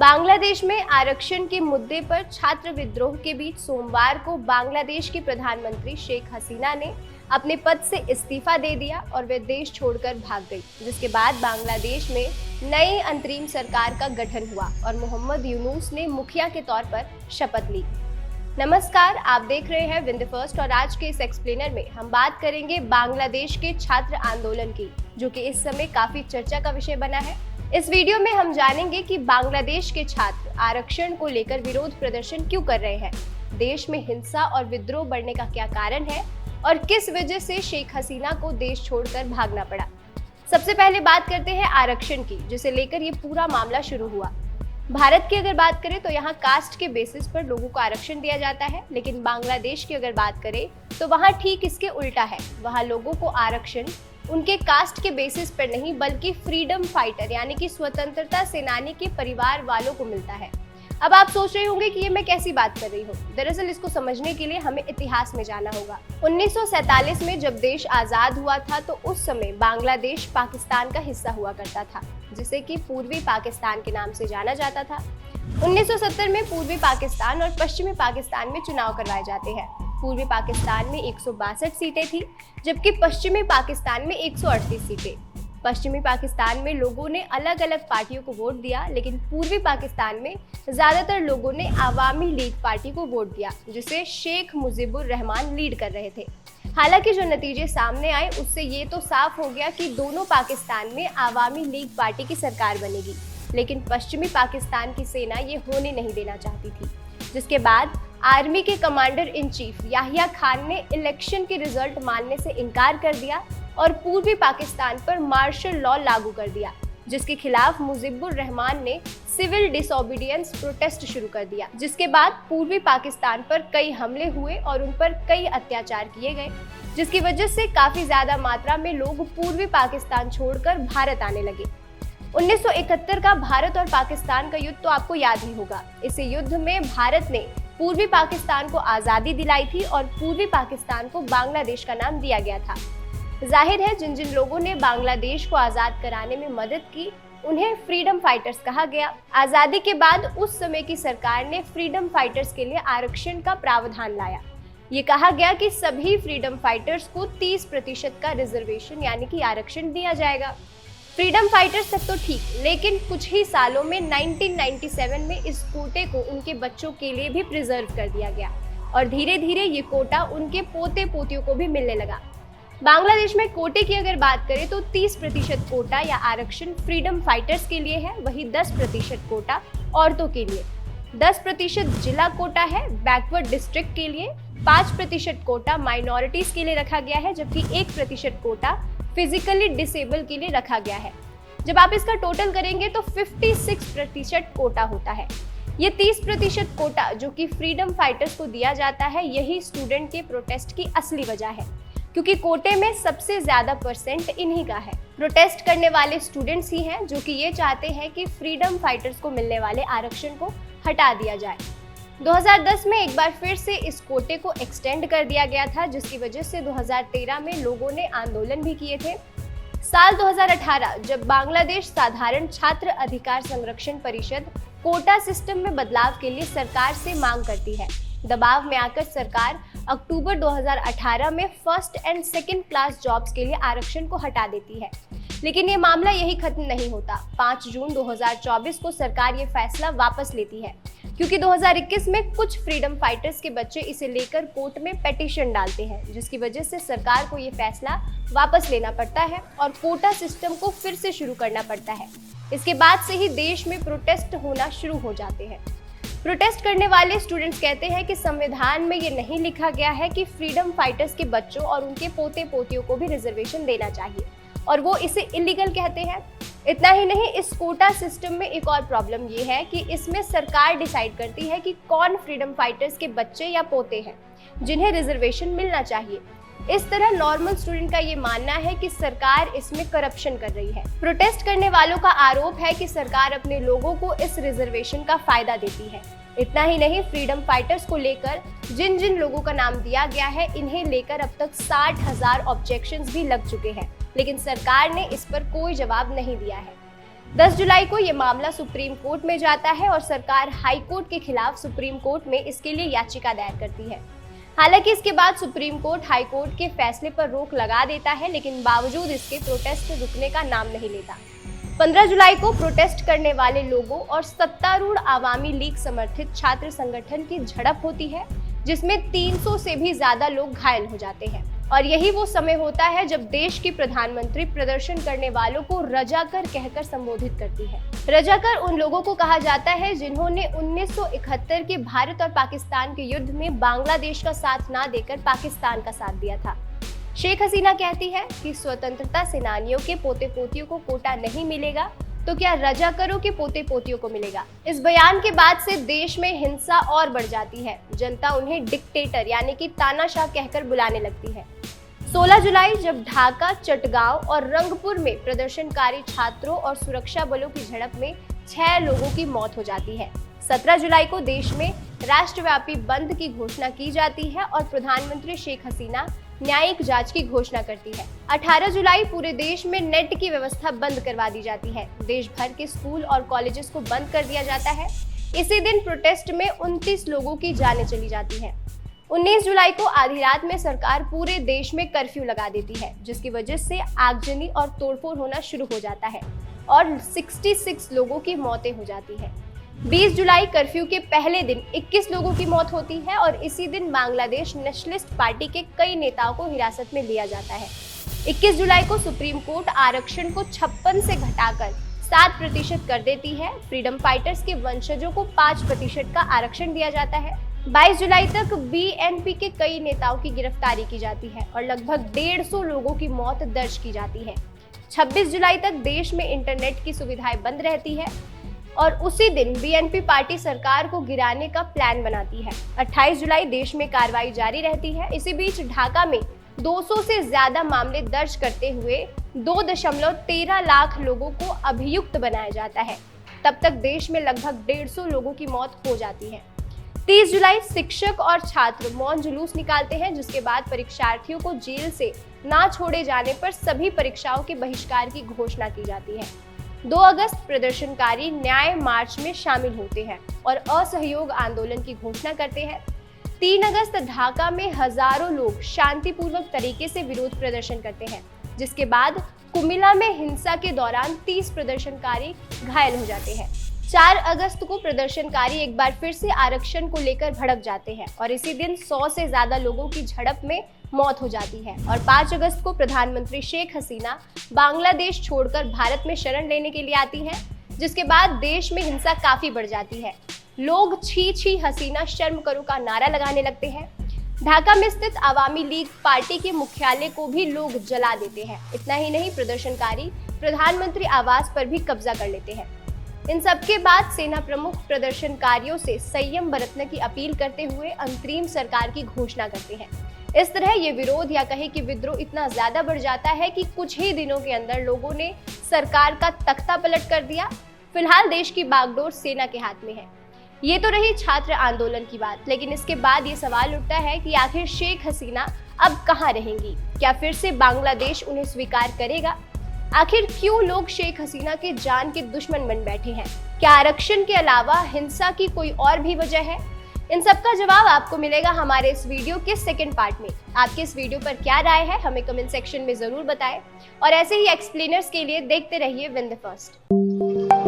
बांग्लादेश में आरक्षण के मुद्दे पर छात्र विद्रोह के बीच सोमवार को बांग्लादेश की प्रधानमंत्री शेख हसीना ने अपने पद से इस्तीफा दे दिया और वे देश छोड़कर भाग गई, जिसके बाद बांग्लादेश में नई अंतरिम सरकार का गठन हुआ और मोहम्मद यूनुस ने मुखिया के तौर पर शपथ ली। नमस्कार, आप देख रहे हैं विन द फर्स्ट और आज के इस एक्सप्लेनर में हम बात करेंगे बांग्लादेश के छात्र आंदोलन की, जो कि इस समय काफी चर्चा का विषय बना है। इस वीडियो में हम जानेंगे कि बांग्लादेश के छात्र आरक्षण को लेकर विरोध प्रदर्शन क्यों कर रहे हैं, देश में हिंसा और विद्रोह बढ़ने का क्या कारण है और किस वजह से शेख हसीना को देश छोड़कर भागना पड़ा। सबसे पहले बात करते हैं आरक्षण की, जिसे लेकर ये पूरा मामला शुरू हुआ। भारत की अगर बात करें तो यहाँ कास्ट के बेसिस पर लोगों को आरक्षण दिया जाता है, लेकिन बांग्लादेश की अगर बात करें तो वहाँ ठीक इसके उल्टा है। वहाँ लोगों को आरक्षण उनके कास्ट के बेसिस पर नहीं बल्कि फ्रीडम फाइटर यानी कि स्वतंत्रता सेनानी के परिवार वालों को मिलता है। अब आप सोच रहे होंगे कि ये मैं कैसी बात कर रही हूँ। दरअसल इसको समझने के लिए हमें इतिहास में जाना होगा। 1947 में जब देश आजाद हुआ था तो उस समय बांग्लादेश पाकिस्तान का हिस्सा हुआ करता था, जिसे कि पूर्वी पाकिस्तान के नाम से जाना जाता था। 1970 में पूर्वी पाकिस्तान और पश्चिमी पाकिस्तान में चुनाव करवाए जाते हैं। पूर्वी पाकिस्तान में 162 सीटें थी, जबकि पश्चिमी पाकिस्तान में 138 सीटें। पश्चिमी पाकिस्तान में लोगों ने अलग अलग पार्टियों को वोट दिया, लेकिन पूर्वी पाकिस्तान में ज्यादातर लोगों ने आवामी लीग पार्टी को वोट दिया, जिसे शेख मुजीबुर रहमान लीड कर रहे थे। हालांकि जो नतीजे सामने आए उससे ये तो साफ हो गया कि दोनों पाकिस्तान में आवामी लीग पार्टी की सरकार बनेगी, लेकिन पश्चिमी पाकिस्तान की सेना ये होने नहीं देना चाहती थी, जिसके बाद आर्मी के commander in chief Yahya Khan ने इलेक्शन के रिजल्ट मानने से इनकार कर दिया और पूर्वी पाकिस्तान पर मार्शल लॉ लागू कर दिया, जिसके खिलाफ मुजीबुर रहमान ने सिविल डिसोबीडियंस प्रोटेस्ट शुरू कर दिया, जिसके बाद पूर्वी पाकिस्तान पर कई हमले हुए और उन पर कई अत्याचार किए गए, जिसकी वजह से काफी ज्यादा मात्रा में लोग पूर्वी पाकिस्तान छोड़कर भारत आने लगे। 1971 का भारत और पाकिस्तान का युद्ध तो आपको याद ही होगा। इस युद्ध में भारत ने पूर्वी पाकिस्तान को आजादी दिलाई थी और पूर्वी पाकिस्तान को बांग्लादेश का नाम दिया गया था। जाहिर है जिन जिन लोगों ने बांग्लादेश को आजाद कराने में मदद की उन्हें फ्रीडम फाइटर्स कहा गया। आजादी के बाद उस समय की सरकार ने फ्रीडम फाइटर्स के लिए आरक्षण का प्रावधान लाया। ये कहा गया कि सभी फ्रीडम फाइटर्स को 30% का रिजर्वेशन यानी कि आरक्षण दिया जाएगा। फ्रीडम फाइटर्स तक तो ठीक, लेकिन कुछ ही सालों में 1997 में इस कोटे को उनके बच्चों के लिए भी प्रिजर्व कर दिया गया और धीरे धीरे ये कोटा उनके पोते पोतियों को भी मिलने लगा। बांग्लादेश में कोटे की अगर बात करें तो 30% कोटा या आरक्षण फ्रीडम फाइटर्स के लिए है, वही 10% कोटा औरतों के लिए, 10% जिला कोटा है बैकवर्ड डिस्ट्रिक्ट के लिए, 5% कोटा माइनॉरिटीज के लिए रखा गया है, जबकि 1% कोटा फिजिकली डिसेबल के लिए रखा गया है। जब आप इसका टोटल करेंगे तो 56% कोटा होता है। ये 30% कोटा जो कि फ्रीडम फाइटर्स को दिया जाता है, यही स्टूडेंट के प्रोटेस्ट की असली वजह है, क्योंकि कोटे में सबसे ज्यादा परसेंट इन्हीं का है। प्रोटेस्ट करने वाले स्टूडेंट्स ही हैं जो कि ये चाहते हैं कि फ्रीडम फाइटर्स को मिलने वाले आरक्षण को हटा दिया जाए। 2010 में एक बार फिर से इस कोटे को एक्सटेंड कर दिया गया था, जिसकी वजह से 2013 में लोगों ने आंदोलन भी किए थे। साल 2018 जब बांग्लादेश साधारण छात्र अधिकार संरक्षण परिषद कोटा सिस्टम में बदलाव के लिए सरकार से मांग करती है। दबाव में आकर सरकार अक्टूबर 2018 में first and second class jobs के लिए आरक्षण को हटा देती है, लेकिन ये मामला यही खत्म नहीं होता। 5 जून 2024 को सरकार ये फैसला वापस लेती है, क्योंकि 2021 में कुछ फ्रीडम फाइटर्स के बच्चे इसे लेकर कोर्ट में पिटीशन डालते हैं, जिसकी वजह से सरकार को ये फैसला वापस लेना पड़ता है और कोटा सिस्टम को फिर से शुरू करना पड़ता है। इसके बाद से ही देश में प्रोटेस्ट होना शुरू हो जाते हैं। प्रोटेस्ट करने वाले स्टूडेंट्स कहते हैं कि संविधान में ये नहीं लिखा गया है कि फ्रीडम फाइटर्स के बच्चों और उनके पोते पोतियों को भी रिजर्वेशन देना चाहिए, और वो इसे इलीगल कहते हैं। इतना ही नहीं, इस कोटा सिस्टम में एक और प्रॉब्लम ये है कि इसमें सरकार डिसाइड करती है कि कौन फ्रीडम फाइटर्स के बच्चे या पोते हैं जिन्हें रिजर्वेशन मिलना चाहिए। इस तरह नॉर्मल स्टूडेंट का ये मानना है कि सरकार इसमें करप्शन कर रही है। प्रोटेस्ट करने वालों का आरोप है कि सरकार अपने लोगों को इस रिजर्वेशन का फायदा देती है। इतना ही नहीं, फ्रीडम फाइटर्स को लेकर जिन जिन लोगों का नाम दिया गया है, इन्हें लेकर अब तक 60,000 ऑब्जेक्शंस भी लग चुके हैं, लेकिन सरकार ने इस पर कोई जवाब नहीं दिया है। 10 जुलाई को ये मामला सुप्रीम कोर्ट में जाता है और सरकार हाई कोर्ट के खिलाफ सुप्रीम कोर्ट में इसके लिए याचिका दायर करती है। हालांकि इसके बाद सुप्रीम कोर्ट हाई कोर्ट के फैसले पर रोक लगा देता है, लेकिन बावजूद इसके प्रोटेस्ट रुकने का नाम नहीं लेता। 15 जुलाई को प्रोटेस्ट करने वाले लोगों और सत्तारूढ़ आवामी लीग समर्थित छात्र संगठन की झड़प होती है, जिसमें 300 से भी ज्यादा लोग घायल हो जाते हैं। और यही वो समय होता है जब देश की प्रधानमंत्री प्रदर्शन करने वालों को रजाकर कहकर संबोधित करती है। रजाकर उन लोगों को कहा जाता है जिन्होंने 1971 के भारत और पाकिस्तान के युद्ध में बांग्लादेश का साथ ना देकर पाकिस्तान का साथ दिया था। शेख हसीना कहती है कि स्वतंत्रता सेनानियों के पोते पोतियों को कोटा नहीं मिलेगा तो क्या रजाकरों के पोते पोतियों को मिलेगा। इस बयान के बाद से देश में हिंसा और बढ़ जाती है। जनता उन्हें डिक्टेटर यानी कि तानाशाह कहकर बुलाने लगती है। 16 जुलाई जब ढाका, चटगांव और रंगपुर में प्रदर्शनकारी छात्रों और सुरक्षा बलों की झड़प में 6 लोगों की मौत हो जाती है। 17 जुलाई को देश में राष्ट्रव्यापी बंद की घोषणा की जाती है और प्रधानमंत्री शेख हसीना न्यायिक जांच की घोषणा करती है। 18 जुलाई पूरे देश में नेट की व्यवस्था बंद करवा दी जाती है। देश भर के स्कूल और कॉलेजेस को बंद कर दिया जाता है। इसी दिन प्रोटेस्ट में 29 लोगों की जानें चली जाती हैं। 19 जुलाई को आधी रात में सरकार पूरे देश में कर्फ्यू लगा देती है, जिसकी वजह से आगजनी और तोड़फोड़ होना शुरू हो जाता है और 66 लोगों की मौतें हो जाती है। 20 जुलाई कर्फ्यू के पहले दिन 21 लोगों की मौत होती है और इसी दिन बांग्लादेश नेशनलिस्ट पार्टी के कई नेताओं को हिरासत में लिया जाता है। 21 जुलाई को सुप्रीम कोर्ट आरक्षण को 56 से घटाकर 7% कर देती है। फ्रीडम फाइटर्स के वंशजों को 5% का आरक्षण दिया जाता है। 22 जुलाई तक बीएनपी के कई नेताओं की गिरफ्तारी की जाती है और लगभग 150 लोगों की मौत दर्ज की जाती है। 26 जुलाई तक देश में इंटरनेट की सुविधाएं बंद रहती है और उसी दिन बीएनपी पार्टी सरकार को गिराने का प्लान बनाती है। 28 जुलाई देश में कार्रवाई जारी रहती है। इसी बीच ढाका में 200 से ज्यादा मामले दर्ज करते हुए 2.13 लाख लोगों को अभियुक्त बनाया जाता है। तब तक देश में लगभग 150 लोगों की मौत हो जाती है। 30 जुलाई शिक्षक और छात्र मौन जुलूस निकालते हैं, जिसके बाद परीक्षार्थियों को जेल से ना छोड़े जाने पर सभी परीक्षाओं के बहिष्कार की घोषणा की जाती है। 2 अगस्त प्रदर्शनकारी न्याय मार्च में शामिल होते हैं और असहयोग आंदोलन की घोषणा करते हैं। 3 अगस्त ढाका में हजारों लोग शांतिपूर्वक तरीके से विरोध प्रदर्शन करते हैं, जिसके बाद कुमिला में हिंसा के दौरान 30 प्रदर्शनकारी घायल हो जाते हैं। 4 अगस्त को प्रदर्शनकारी एक बार फिर से आरक्षण को लेकर भड़क जाते हैं और इसी दिन 100 से ज्यादा लोगों की झड़प में मौत हो जाती है और 5 अगस्त को प्रधानमंत्री शेख हसीना बांग्लादेश छोड़कर भारत में शरण लेने के लिए आती हैं, जिसके बाद देश में हिंसा काफी बढ़ जाती है। लोग छी छी हसीना शर्म करो का नारा लगाने लगते हैं। ढाका में स्थित आवामी लीग पार्टी के मुख्यालय को भी लोग जला देते हैं। इतना ही नहीं, प्रदर्शनकारी प्रधानमंत्री आवास पर भी कब्जा कर लेते हैं। इन सबके बाद सेना प्रमुख प्रदर्शनकारियों से संयम बरतने की अपील करते हुए अंतरिम सरकार की घोषणा करते हैं। इस तरह ये विरोध या कहे कि विद्रोह इतना ज्यादा बढ़ जाता है कि कुछ ही दिनों के अंदर लोगों ने सरकार का तख्ता पलट कर दिया। फिलहाल देश की बागडोर सेना के हाथ में है। ये तो रही छात्र आंदोलन की बात, लेकिन इसके बाद ये सवाल उठता है कि आखिर शेख हसीना अब कहाँ रहेंगी? क्या फिर से बांग्लादेश उन्हें स्वीकार करेगा? आखिर क्यों लोग शेख हसीना के जान के दुश्मन बन बैठे हैं? क्या आरक्षण के अलावा हिंसा की कोई और भी वजह है? इन सब का जवाब आपको मिलेगा हमारे इस वीडियो के सेकंड पार्ट में। आपके इस वीडियो पर क्या राय है हमें कमेंट सेक्शन में जरूर बताएं और ऐसे ही एक्सप्लेनर्स के लिए देखते रहिए विन द फर्स्ट।